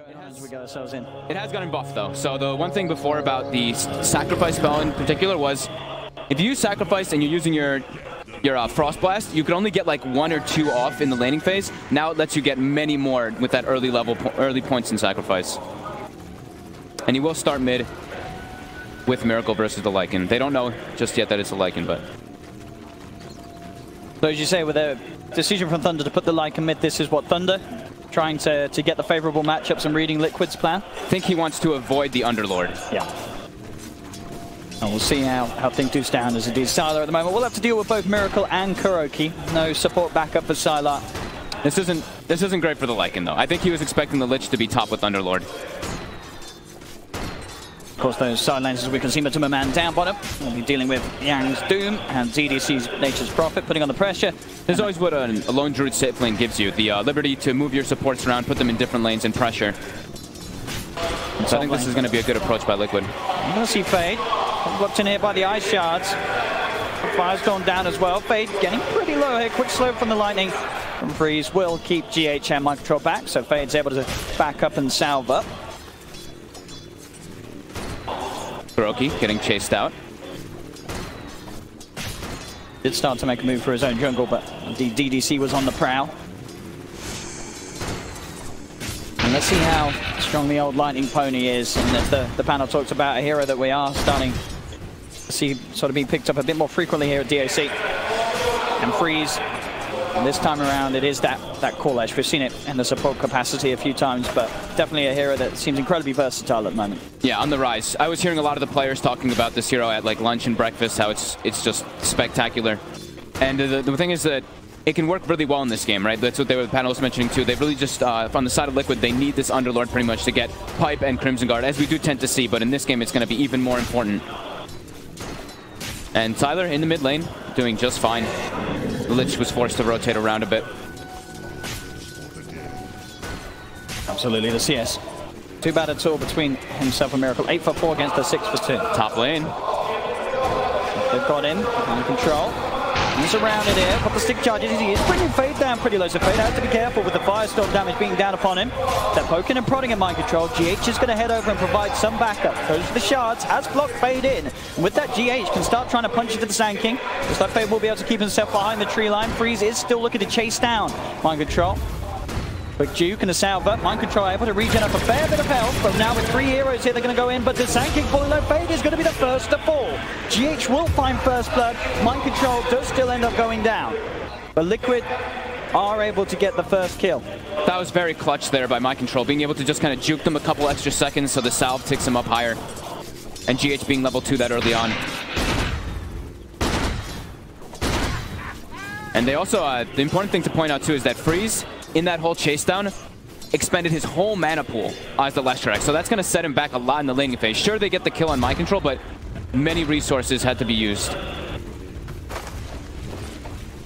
As we get ourselves in. It has gotten buffed though. So the one thing before about the sacrifice spell in particular was if you use sacrifice and you're using your Frost Blast, you could only get like 1 or 2 off in the laning phase. Now it lets you get many more with that early points in sacrifice. And he will start mid with Miracle versus the Lycan. They don't know just yet that it's a Lycan, but... So as you say, with a decision from Thunder to put the Lycan mid, this is what Thunder trying to get the favorable matchups and reading Liquid's plan? I think he wants to avoid the Underlord. Yeah. And we'll see how things do stand as it is Sylar at the moment. We'll have to deal with both Miracle and Kuroki. No support backup for Sylar. This isn't great for the Lycan though. I think he was expecting the Lich to be top with Underlord. Of course, those side lanes, as we can see, Matuma man down bottom. We'll be dealing with Yang's Doom and ZDC's Nature's Prophet, putting on the pressure. There's always what a lone druid safe lane gives you, the liberty to move your supports around, put them in different lanes and pressure. So I think this is going to be a good approach by Liquid. I'm going to see Fade. Blocked in here by the Ice Shards. The fire's gone down as well. Fade getting pretty low here. Quick slow from the Lightning. From Freeze will keep GH and Mind Control back, so Fade's able to back up and salve up. Kuroki getting chased out. Did start to make a move for his own jungle, but the DDC was on the prowl. And let's see how strong the old Lightning Pony is. And as the panel talks about a hero that we are starting to see sort of being picked up a bit more frequently here at DAC. And Freeze, and this time around, it is that Core Edge. We've seen it in the support capacity a few times, but definitely a hero that seems incredibly versatile at the moment. Yeah, on the rise. I was hearing a lot of the players talking about this hero at like lunch and breakfast, how it's just spectacular. And the thing is that it can work really well in this game, right? That's what the panel was mentioning too. They've really just, from the side of Liquid, they need this Underlord pretty much to get Pipe and Crimson Guard, as we do tend to see, but in this game it's going to be even more important. And Sylar in the mid lane, doing just fine. The Lich was forced to rotate around a bit. Absolutely, the CS. Too bad at all between himself and Miracle. 8 for 4 against the 6 for 2. Top lane. They've got him under control. He's surrounded here. Couple of stick charges. He is bringing Fade down pretty low, so Fade has to be careful with the Firestorm damage being down upon him. They're poking and prodding at Mind Control. GH is going to head over and provide some backup. Goes to the Shards, has blocked Fade in. And with that, GH can start trying to punch into the Sand King. Looks like Fade will be able to keep himself behind the tree line. Freeze is still looking to chase down Mind Control. Quick juke and a salve up. Mind Control able to regen up a fair bit of health, but now with 3 heroes here, they're going to go in, but the Sand King falling low. Fade is going to be the first to fall. GH will find first blood. Mind Control does still end up going down, but Liquid are able to get the first kill. That was very clutch there by Mind Control, being able to just kind of juke them a couple extra seconds so the salve takes him up higher. And GH being level 2 that early on. And they also, the important thing to point out too is that Freeze, in that whole chase down, expended his whole mana pool as the Leshrac. So that's going to set him back a lot in the laning phase. Sure, they get the kill on Mind Control, but many resources had to be used.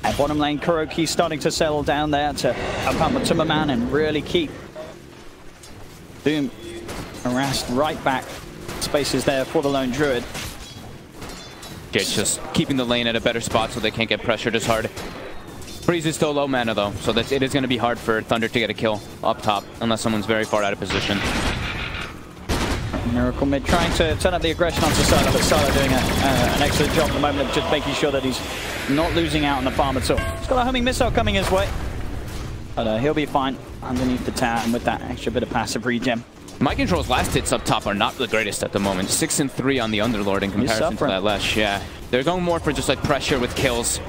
At bottom lane, Kuroki starting to settle down there to help out Matuma man and really keep Doom harassed right back. Spaces there for the lone druid. Just keeping the lane at a better spot so they can't get pressured as hard. Freeze is still low mana though, so that it is going to be hard for Thunder to get a kill up top unless someone's very far out of position. Miracle mid trying to turn up the aggression onto Sylar, but Sylar doing an excellent job at the moment of just making sure that he's not losing out on the farm at all. He's got a homing missile coming his way, but he'll be fine underneath the tower and with that extra bit of passive regen. Mind Control's last hits up top are not the greatest at the moment. 6 and 3 on the Underlord in comparison to that Lesh. Yeah, they're going more for just like pressure with kills.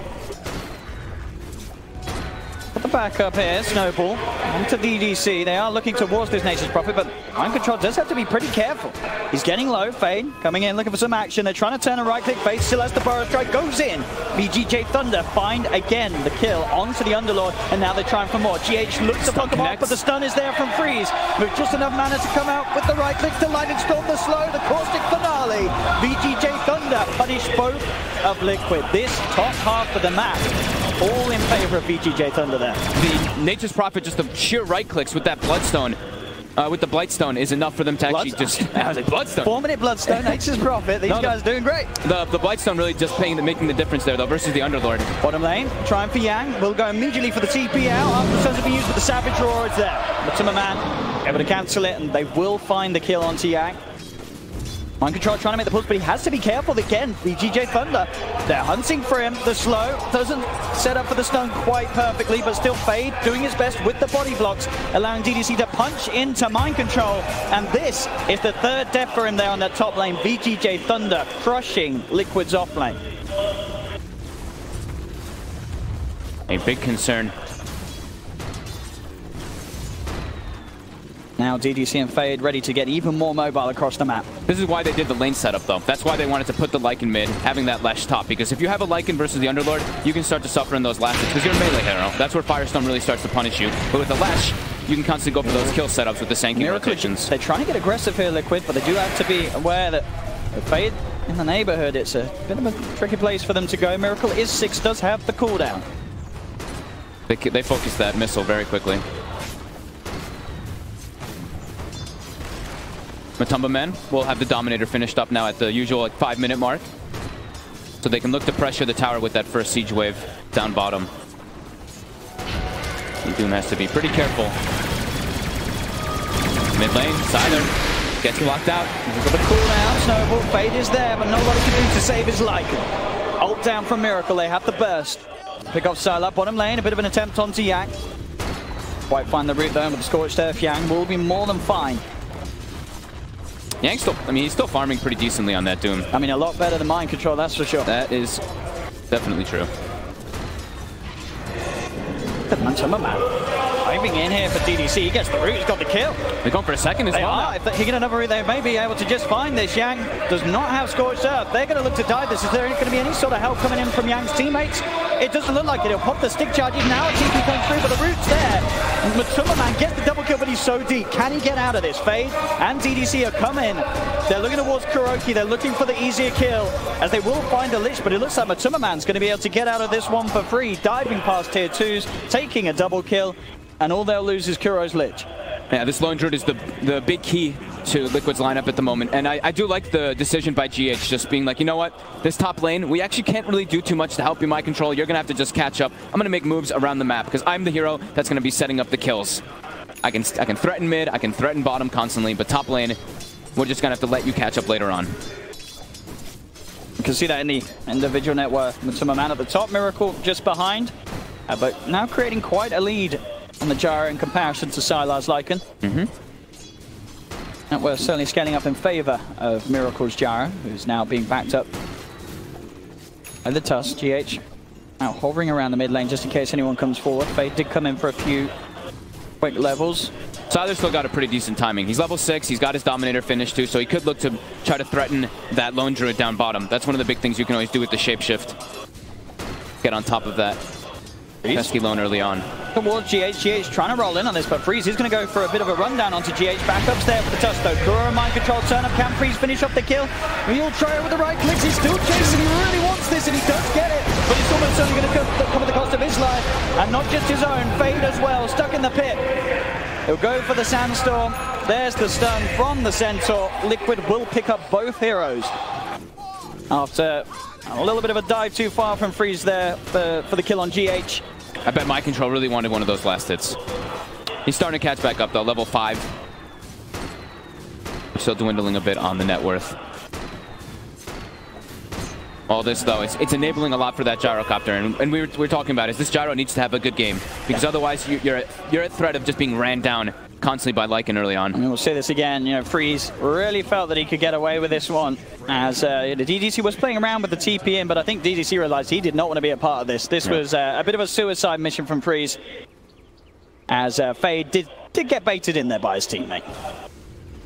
Put the back up here, Snowball, onto DDC. They are looking towards this Nature's Prophet, but Mind Control does have to be pretty careful. He's getting low, Fade coming in, looking for some action. They're trying to turn a right-click. Fade still has the Burrow Strike, goes in. VGJ Thunder find again the kill onto the Underlord, and now they're trying for more. GH looks to block them off, but the stun is there from Freeze. With just enough mana to come out with the right-click to Lightning Storm the slow, the caustic finale. VGJ Thunder punish both of Liquid. This top half of the map, all in favor of VGJ Thunder there. The Nature's Prophet, just the sheer right clicks with that Bloodstone. with the Blightstone is enough for them to actually just... Bloodstone. 4-minute Bloodstone, Nature's Prophet. These guys are doing great. The Blightstone really just making the difference there, though, versus the Underlord. Bottom lane, trying for Yang. Will go immediately for the TP out. After the stones have been used, but the Savage Roar is there. But Timmerman able to cancel it, and they will find the kill onto Yang. Mind Control trying to make the pulse, but he has to be careful again. VGJ Thunder, they're hunting for him. The slow doesn't set up for the stun quite perfectly, but still Fade doing his best with the body blocks, allowing DDC to punch into Mind Control. And this is the third death for him there on that top lane. VGJ Thunder crushing Liquid's off lane. A big concern. Now DDC and Fade ready to get even more mobile across the map. This is why they did the lane setup, though. That's why they wanted to put the Lycan mid, having that Lesh top. Because if you have a Lycan versus the Underlord, you can start to suffer in those last hits, because you're a melee hero. That's where Firestone really starts to punish you. But with the Lesh, you can constantly go for those kill setups with the Sanking rotations. They're trying to get aggressive here, Liquid, but they do have to be aware that Fade in the neighborhood, it's a bit of a tricky place for them to go. Miracle is 6, does have the cooldown. They focus that missile very quickly. Matumba men will have the Dominator finished up now at the usual 5-minute mark. So they can look to pressure the tower with that first siege wave down bottom. And Doom has to be pretty careful. Mid lane, Sylar gets locked out. Look at the cooldown, Snowball, Fade is there, but nobody can do to save his Lycan. Ult down from Miracle, they have the burst. Pick off Sylar, bottom lane, a bit of an attempt onto Yang. Quite find the route though, with the Scorched Earth, Yang will be more than fine. Yang's still, I mean, he's still farming pretty decently on that Doom. I mean, a lot better than Mind Control, that's for sure. That is definitely true. The Matumba diving in here for DDC. He gets the root, he's got the kill. They're going for a second as well. If he get another root, they may be able to just find this. Yang does not have Scorched Earth. They're going to look to dive this. Is there going to be any sort of help coming in from Yang's teammates? It doesn't look like it. He'll pop the stick charge. Even now, a TP comes through, but the root's there. And Matumba gets the double kill, but he's so deep. Can he get out of this? Fade and DDC are coming. They're looking towards Kuroki. They're looking for the easier kill, as they will find a Lich, but it looks like Matumba going to be able to get out of this one for free. Diving past tier 2s, taking a double kill, and all they'll lose is Kuro's Lich. Yeah, this Lone Druid is the big key to Liquid's lineup at the moment. And I do like the decision by GH, just being like, you know what? This top lane, we actually can't really do too much to help you, Mind Control. You're going to have to just catch up. I'm going to make moves around the map, because I'm the hero that's going to be setting up the kills. I can threaten mid, I can threaten bottom constantly, but top lane, we're just going to have to let you catch up later on. You can see that in the individual net worth. Matumba at the top, Miracle just behind. But now creating quite a lead on the Gyro in comparison to Sylar's Lycan. That we're certainly scaling up in favor of Miracle's Gyro, who's now being backed up by the Tusk. GH now hovering around the mid lane just in case anyone comes forward. Fade did come in for a few quick levels. Sylar's still got a pretty decent timing. He's level 6, he's got his Dominator finished too, so he could look to try to threaten that Lone Druid down bottom. That's one of the big things you can always do with the Shapeshift. Get on top of that pesky Lone early on. Towards GH trying to roll in on this, but Freeze is going to go for a bit of a rundown onto GH. Backups there for the Tusk though. Kuro Mind Control turn up. Can Freeze finish off the kill? He'll try it with the right clicks. He's still chasing. He really wants this, and he does get it. But it's almost certainly going to come at the cost of his life, and not just his own. Fade as well, stuck in the pit. He'll go for the Sandstorm. There's the stun from the Centaur. Liquid will pick up both heroes after a little bit of a dive too far from Freeze there for the kill on GH. I bet Mind Control really wanted one of those last hits. He's starting to catch back up though, level 5. Still dwindling a bit on the net worth. All this though, it's enabling a lot for that Gyrocopter, and we're talking about is this Gyro needs to have a good game, because otherwise you're at threat of just being ran down constantly by Lycan early on. I mean, we'll say this again, you know, Freeze really felt that he could get away with this one, as the DDC was playing around with the TP in, but I think DDC realized he did not want to be a part of this. This was a bit of a suicide mission from Freeze, as Fade did get baited in there by his teammate.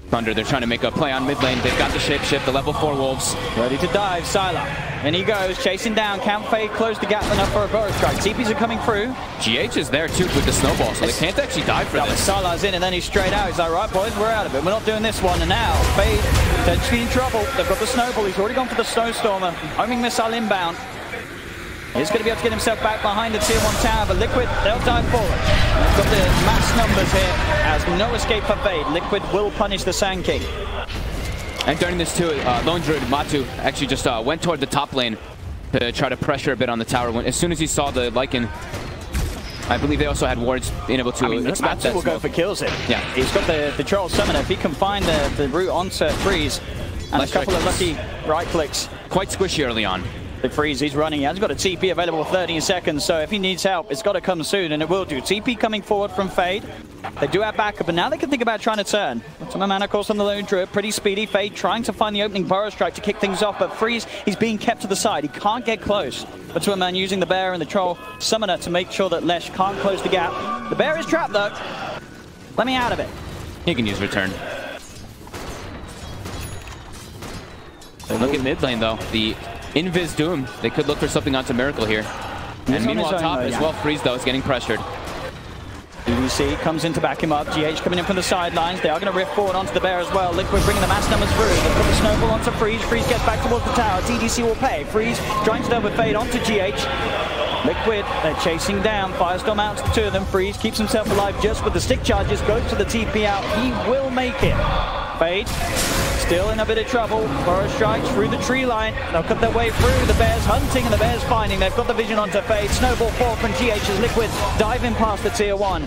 Thunder, they're trying to make a play on mid lane. They've got the Shapeshift, the level 4 Wolves. Ready to dive, Sylar. And he goes, chasing down. Can Fade close the gap enough for a Burrow Strike? TPs are coming through. GH is there too with the snowball, so they can't actually dive for this. Sylar's in, and then he's straight out. He's like, right, boys, we're out of it. We're not doing this one. And now, Fade potentially in trouble. They've got the snowball. He's already gone for the Snowstormer. Homing missile inbound. He's going to be able to get himself back behind the tier 1 tower, but Liquid, they'll dive forward. They've got the mass numbers here, as no escape for Fade. Liquid will punish the Sand King. And during this too, Lone Druid Matu actually just went toward the top lane to try to pressure a bit on the tower. As soon as he saw the Lycan, I believe they also had wards being able to expect that. Will go for kills here. Yeah. He's got the Troll Summoner. If he can find the route onto Freeze, and a couple of lucky right clicks. Quite squishy early on. The Freeze, he's running. He has got a TP available for 13 seconds, so if he needs help, it's got to come soon, and it will do. TP coming forward from Fade. They do have backup, but now they can think about trying to turn. Some mana, of course, on the Lone Druid. Pretty speedy. Fade trying to find the opening Burrow Strike to kick things off, but Freeze, he's being kept to the side. He can't get close. But to a man using the Bear and the Troll Summoner to make sure that Lesh can't close the gap. The Bear is trapped, though. Let me out of it. He can use return. So look at mid lane, though. The Invis Doom. They could look for something onto Miracle here. And meanwhile, top as well, Freeze, though, is getting pressured. DDC comes in to back him up. GH coming in from the sidelines. They are going to rift forward onto the Bear as well. Liquid bringing the mass numbers through. They put the snowball onto Freeze. Freeze gets back towards the tower. DDC will pay. Freeze joins it over Fade onto GH. Liquid, they're chasing down. Firestorm out to the two of them. Freeze keeps himself alive just with the stick charges. Goes to the TP out. He will make it. Fade still in a bit of trouble. Burrow strikes through the tree line. They'll cut their way through. The Bears hunting and the Bears finding. They've got the vision onto Fade. Snowball 4 from GH as Liquid diving past the tier 1.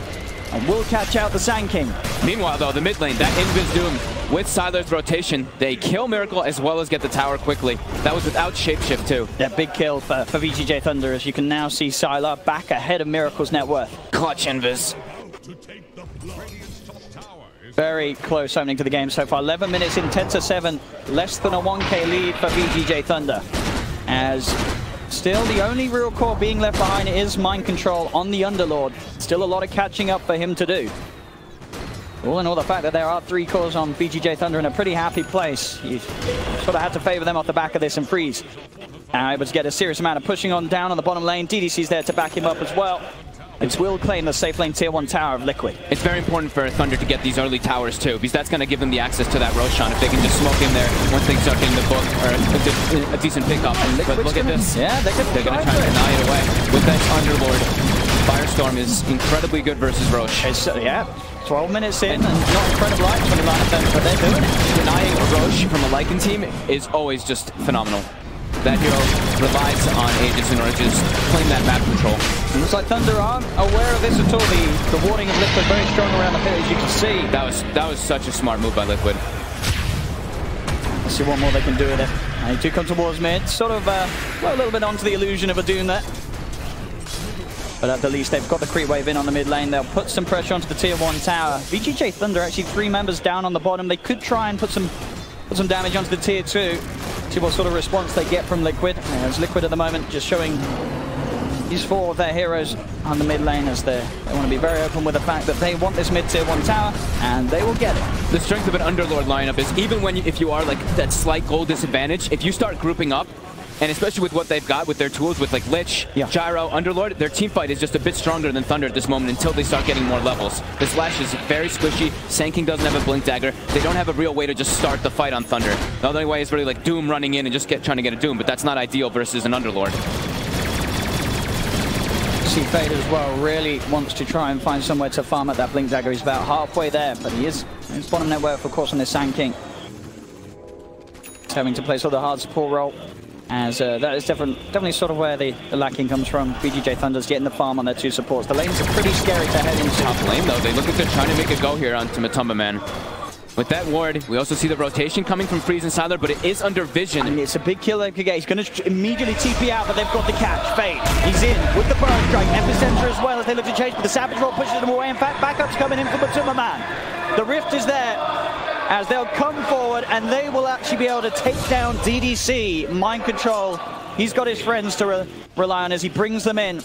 And will catch out the Sand King. Meanwhile, though, the mid lane, that Invis Doom with Sylar's rotation, they kill Miracle as well as get the tower quickly. That was without Shapeshift, too. Yeah, big kill for VGJ Thunder, as you can now see Sylar back ahead of Miracle's net worth. Clutch Invis. Very close opening to the game so far. 11 minutes in, 10-7. Less than a 1k lead for VGJ Thunder. As still the only real core being left behind is Mind Control on the Underlord. Still a lot of catching up for him to do. All in all, the fact that there are 3 cores on VGJ Thunder in a pretty happy place. You sort of had to favor them off the back of this, and Freeze able to get a serious amount of pushing on down on the bottom lane. DDC's there to back him up as well. It will claim the safe lane tier 1 tower of Liquid. It's very important for Thunder to get these early towers too, because that's going to give them the access to that Roshan if they can just smoke in there once they start getting the book or a decent pickup. But look at this. Yeah, they're going to try to deny it away. With that Underlord, Firestorm is incredibly good versus Roche. Yeah, 12 minutes in and not incredible items on the line of them, but they're doing it. Denying a Roche from a Lycan team is always just phenomenal. That hero relies on Aegis in order to just claim that map control. Looks like Thunder aren't aware of this at all. The warding of Liquid very strong around the pit, as you can see. That was such a smart move by Liquid. Let's see what more they can do with it. And they do come towards mid, sort of a little bit onto the illusion of a Doom there. But at the least, they've got the creep wave in on the mid lane. They'll put some pressure onto the tier 1 tower. VGJ Thunder actually 3 members down on the bottom. They could try and put some damage onto the tier 2. See what sort of response they get from Liquid. As Liquid at the moment just showing these 4 of their heroes on the mid lane, as they want to be very open with the fact that they want this mid tier 1 tower, and they will get it. The strength of an Underlord lineup is even when if you are like that slight goal disadvantage, if you start grouping up, and especially with what they've got with their tools with like Lich, Gyro, Underlord, their team fight is just a bit stronger than Thunder at this moment until they start getting more levels. This Lash is very squishy. Sand King doesn't have a Blink Dagger. They don't have a real way to just start the fight on Thunder. The only way is really like Doom running in and just trying to get a Doom, but that's not ideal versus an Underlord. See Fade as well really wants to try and find somewhere to farm at that Blink Dagger. He's about halfway there, but he is his bottom net worth, of course, on this Sand King. He's having to play sort of the hard support role. As that is definitely sort of where the lacking comes from. VGJ Thunder's getting the farm on their 2 supports. The lanes are pretty scary to head into. Top lane though, they look like they're trying to make a go here onto Matumba Man. With that ward, we also see the rotation coming from Freeze and Sylar, but it is under vision. And it's a big kill they could get. He's going to immediately TP out, but they've got the catch. Fade. He's in with the Burrow Strike. Epicenter as well as they look to chase, but the Savage Roll pushes them away. In fact, backup's coming in from Matumba Man. The Rift is there, as they'll come forward and they will actually be able to take down DDC. Mind Control, he's got his friends to rely on as he brings them in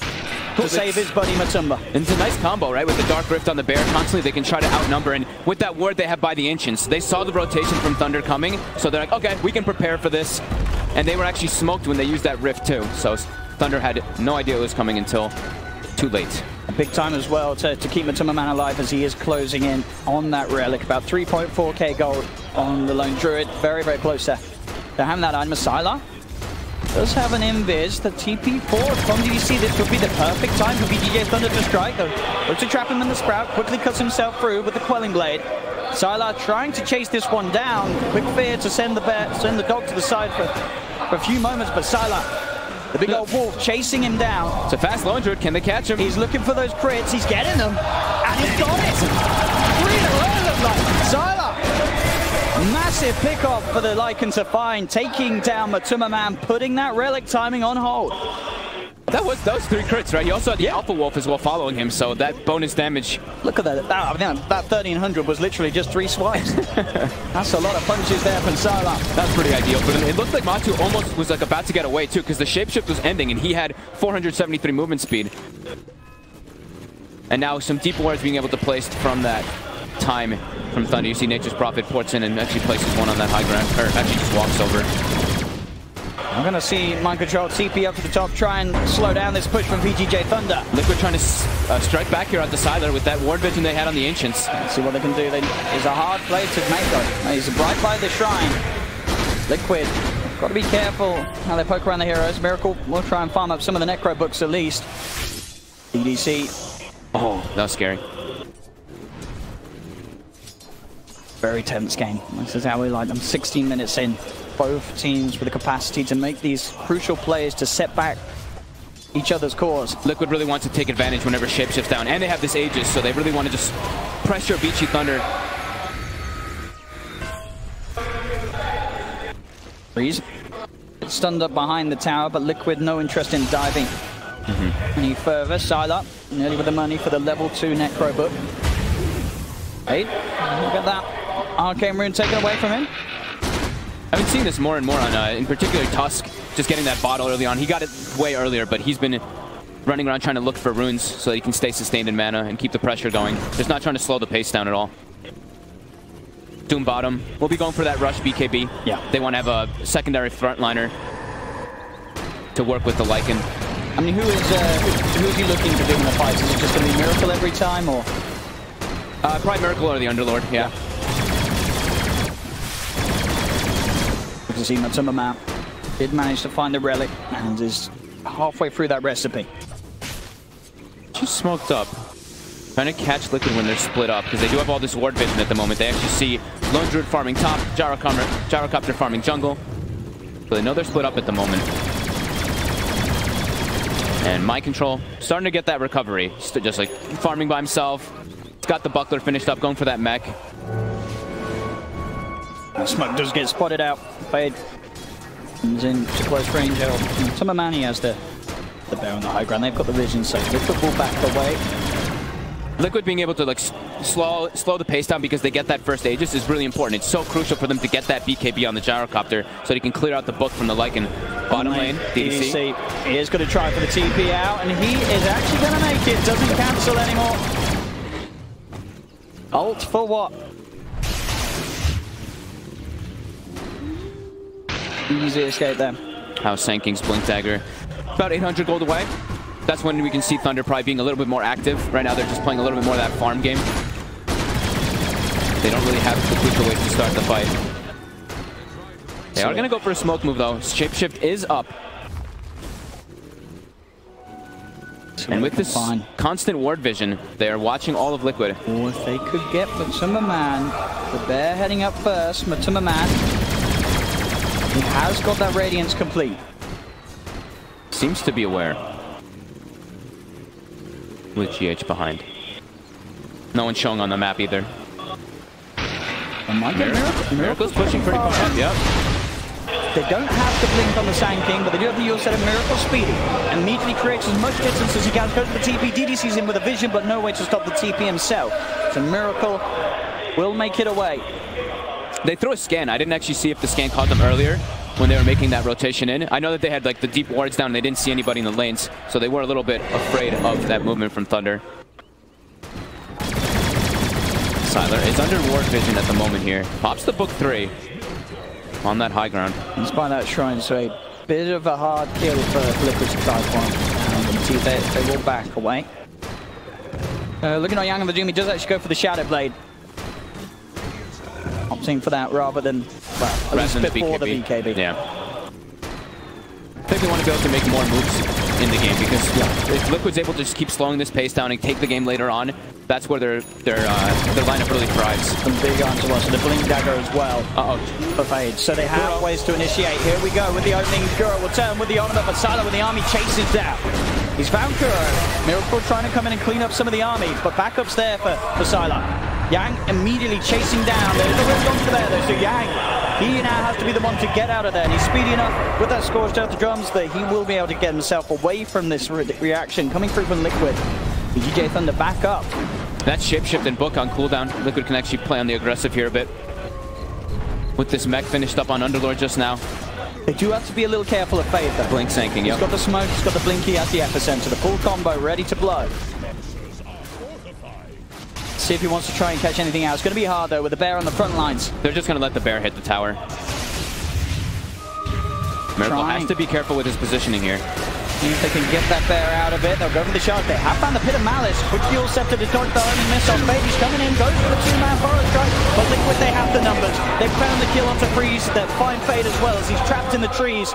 to save his buddy Matumba. And it's a nice combo, right? With the Dark Rift on the Bear, constantly they can try to outnumber, and with that ward they have by the Ancients, they saw the rotation from Thunder coming, so they're like, okay, we can prepare for this. And they were actually smoked when they used that Rift too, so Thunder had no idea it was coming until too late. A big time as well to keep Matumba Man alive as he is closing in on that relic. About 3.4k gold on the Lone Druid. Very, very close to having that item. Sylar does have an invis. The TP forward from DDC. This could be the perfect time for VGJ Thunder to strike. Looks to trap him in the Sprout. Quickly cuts himself through with the Quelling Blade. Sylar trying to chase this one down. Quick fear to send the dog to the side for a few moments, but Sylar, the big old wolf, chasing him down. It's a fast lone druid. Can they catch him? He's looking for those crits. He's getting them. And he's got it. 3 in a row, look like. Sylar. Massive pick-off for the Lycan to find. Taking down Matuma Man, putting that relic timing on hold. That was 3 crits, right? You also had the Alpha Wolf as well following him, so that bonus damage. Look at that. That 1300 was literally just 3 swipes. That's a lot of punches there from Sylar. That's pretty ideal, but it looked like Matu almost was like about to get away too, because the shapeshift was ending and he had 473 movement speed. And now some deep wards being able to place from that time from Thunder. You see Nature's Prophet ports in and actually places one on that high ground, or actually just walks over. I'm going to see mind control TP up to the top, try and slow down this push from VGJ Thunder. Liquid trying to strike back here at the Sylar with that ward vision they had on the Ancients. Let's see what they can do. It's a hard play to make though. He's right by the shrine. Liquid, got to be careful how they poke around the heroes. Miracle will try and farm up some of the Necro books at least. DDC. Oh, that was scary. Very tense game. This is how we like them. 16 minutes in. Both teams with the capacity to make these crucial plays to set back each other's cause. Liquid really wants to take advantage whenever shapeshift's down, and they have this Aegis, so they really want to just pressure VG Thunder. Freeze. It's stunned up behind the tower, but Liquid no interest in diving any further. Sylar nearly with the money for the level 2 Necro book. Hey, look at that Arcane Rune taken away from him. I've been seeing this more and more on, in particular, Tusk, just getting that bottle early on. He got it way earlier, but he's been running around trying to look for runes so that he can stay sustained in mana and keep the pressure going. Just not trying to slow the pace down at all. Doom bottom. We'll be going for that rush BKB. Yeah. They want to have a secondary frontliner to work with the Lycan. I mean, who is he looking to do in the fight? Is it just going to be Miracle every time, or? Probably Miracle or the Underlord, yeah. Good to see Matuma Man did manage to find the relic and is halfway through that recipe. She's smoked up. Trying to catch Liquid when they're split up, because they do have all this ward vision at the moment. They actually see Lone Druid farming top, Gyrocopter farming jungle. So they know they're split up at the moment. And Mind Control starting to get that recovery. Just like farming by himself. He's got the buckler finished up, going for that mech. Smoke does get spotted out. Fade comes in to close range. Matuma Man, he has the bear on the high ground. They've got the vision, so Liquid will back away. Liquid being able to like slow the pace down because they get that first Aegis is really important. It's so crucial for them to get that BKB on the Gyrocopter so they can clear out the book from the Lycan. Bottom lane, DDC. He is going to try for the TP out, and he is actually going to make it. Doesn't cancel anymore. Ult for what? Easy escape there. House Sanking's Blink Dagger. About 800 gold away. That's when we can see Thunder probably being a little bit more active. Right now they're just playing a little bit more of that farm game. They don't really have the crucial ways to start the fight. They are going to go for a smoke move though. Shapeshift is up. And with this constant ward vision, they are watching all of Liquid. Or if they could get Matuma Man, the bear heading up first. Matuma Man, he has got that Radiance complete. Seems to be aware. With GH behind. No one's showing on the map either. Miracle's pushing pretty far up, yep. They don't have the blink on the Sand King, but they do have the use set of Miracle speedy. Immediately creates as much distance as he can. Goes to the TP. DDC's in with a vision, but no way to stop the TP himself. So Miracle will make it away. They threw a scan. I didn't actually see if the scan caught them earlier when they were making that rotation in. I know that they had like the deep wards down and they didn't see anybody in the lanes, so they were a little bit afraid of that movement from Thunder. Sylar is under ward vision at the moment here. Pops the book 3 on that high ground. He's by that shrine, so a bit of a hard kill for Liquid to try one. They will back away. Looking at Yang and Vajumi does actually go for the Shadow Blade. Opting for that rather than, well, at least before the BKB. Yeah. think they want to be able to make more moves in the game because if Liquid's able to just keep slowing this pace down and take the game later on, that's where their lineup really thrives. Some big onto us, and the Blink Dagger as well. For Fade. So they have ways to initiate. Here we go with the opening. Kuro will turn with the ultimate, but Sylar with the army chases down. He's found Kuro. Miracle trying to come in and clean up some of the army, but backup's there for Sylar. Yang immediately chasing down. There's a rift onto there though, so Yang, he now has to be the one to get out of there. And he's speedy enough with that Scorched Earth drums that he will be able to get himself away from this reaction coming through from Liquid. VGJ Thunder back up. That shapeshift and book on cooldown. Liquid can actually play on the aggressive here a bit. With this mech finished up on Underlord just now. They do have to be a little careful of Fade though. Blink sinking, He's got the smoke, he's got the Blinky at the epicenter. The full combo ready to blow. See if he wants to try and catch anything out. It's going to be hard though with the bear on the front lines. They're just going to let the bear hit the tower. Miracle has to be careful with his positioning here. See if they can get that bear out of it. They'll go for the shot. They have found the Pit of Malice. Quick Fuel Scepter to dodge the homing missile. Baby's coming in, goes for the two-man forest strike. But Liquid, they have the numbers. They've found the kill onto Freeze. They'll find Fade as well as he's trapped in the trees.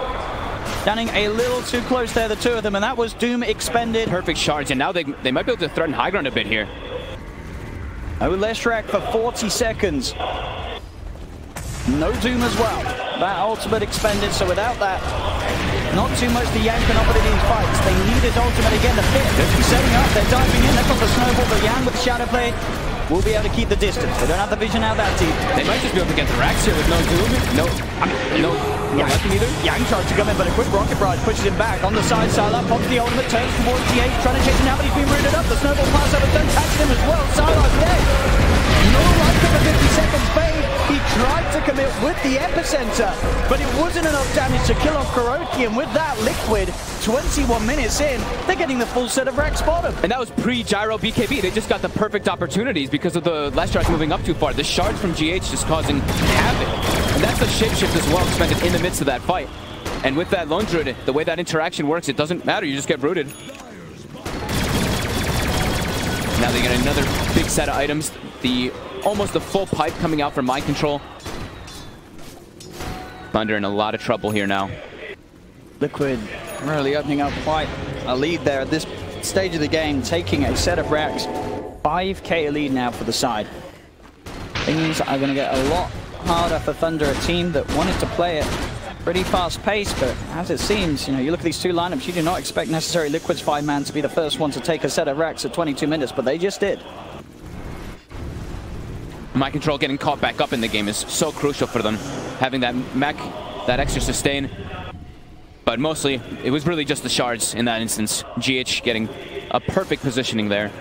Standing a little too close there, the two of them, and that was Doom expended. Perfect shards, and now they might be able to threaten high ground a bit here. Oh, Leshrac for 40 seconds. No Doom as well. That ultimate expended, so without that, not too much to Yang can offer in these fights. They need his ultimate again. The pit, they're setting up, they're diving in, they've got the snowball, but Yang with the shadow play will be able to keep the distance. They don't have the vision out that deep. They might just be able to get the racks here with no Doom. No weapon either. Yang tries to come in, but a quick rocket barrage pushes him back. On the side, Sylar pops the ultimate, turns towards the H, trying to chase him now, but he's been rooted up. The snowball pass over, don't catch him as well. Sylar's dead. No life for the 50-second fade. He tried to commit with the epicenter, but it wasn't enough damage to kill off Kuroki, and with that, Liquid, 21 minutes in, they're getting the full set of racks bottom. And that was pre-Gyro BKB. They just got the perfect opportunities because of the Leshrac moving up too far. The shards from GH just causing havoc. And that's the shapeshift as well expended in the midst of that fight. And with that Lone Druid, the way that interaction works, it doesn't matter. You just get rooted. Now they get another big set of items. Almost the full pipe coming out from Mind Control. Thunder in a lot of trouble here now. Liquid really opening up quite a lead there at this stage of the game, taking a set of racks. 5k lead now for the side. Things are going to get a lot harder for Thunder, a team that wanted to play it pretty fast pace, but as it seems, you look at these two lineups, you do not expect necessarily Liquid's 5-man to be the first one to take a set of racks at 22 minutes, but they just did. Mind Control getting caught back up in the game is so crucial for them. Having that mech, that extra sustain. But mostly, it was really just the shards in that instance. GH getting a perfect positioning there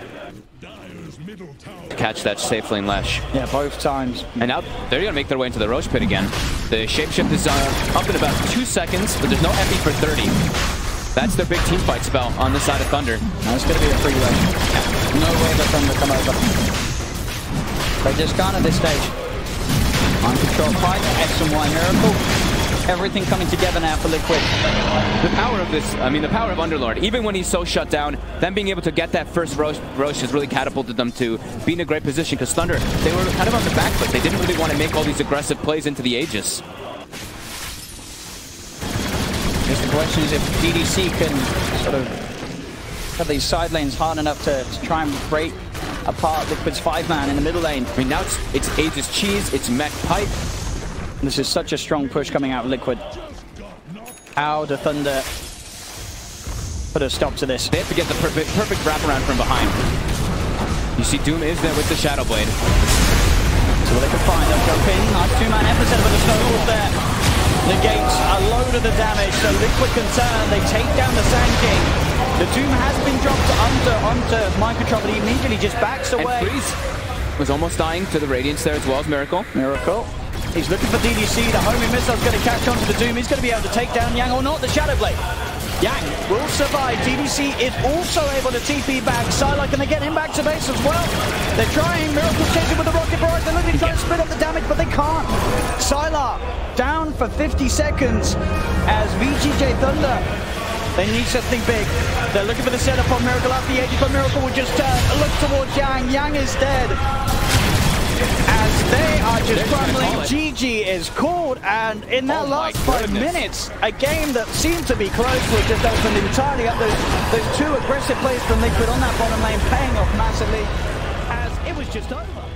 to catch that safe lane Lesh. Yeah, both times. And now they're going to make their way into the Roche Pit again. The shapeshift is up in about 2 seconds, but there's no epi for 30. That's their big team fight spell on the side of Thunder. That's going to be a free way. No way that Thunder come over. They just can't at this stage. Mind Control fight, X and Y Miracle. Everything coming together now for Liquid. The power of this, the power of Underlord, even when he's so shut down, them being able to get that first Roche has really catapulted them to be in a great position, because Thunder, they were kind of on the back foot. They didn't really want to make all these aggressive plays into the Aegis. I guess the question is if DDC can sort of have these side lanes hard enough to try and break apart Liquid's 5-man in the middle lane. Now it's Aegis Cheese, it's Mech Pipe. This is such a strong push coming out of Liquid. How do Thunder put a stop to this? They have to get the perfect wraparound from behind. You see Doom is there with the Shadow Blade. So what they can find, they'll jump in. Nice 2-man epicenter with the snowball there. Negates a load of the damage, so Liquid can turn. They take down the Sand King. The Doom has been dropped onto Mind Control, but he immediately just backs away. And Freeze was almost dying to the Radiance there as well as Miracle. He's looking for DDC. The homing missile's going to catch onto the Doom. He's going to be able to take down Yang or not. The Shadow Blade. Yang will survive. DDC is also able to TP back. Sylar, can they get him back to base as well? They're trying. Miracle's chasing with the rocket barrage. They're looking to try and split up the damage, but they can't. Sylar down for 50 seconds as VGJ Thunder. They need something big. They're looking for the setup on Miracle at the edge, but Miracle will just turn. Look towards Yang. Yang is dead. As They are just They're crumbling. gonna call it. GG is called, and in that Oh my last 5 goodness. minutes, a game that seemed to be close was just opened entirely up. Those two aggressive plays from Liquid on that bottom lane paying off massively as it was just over.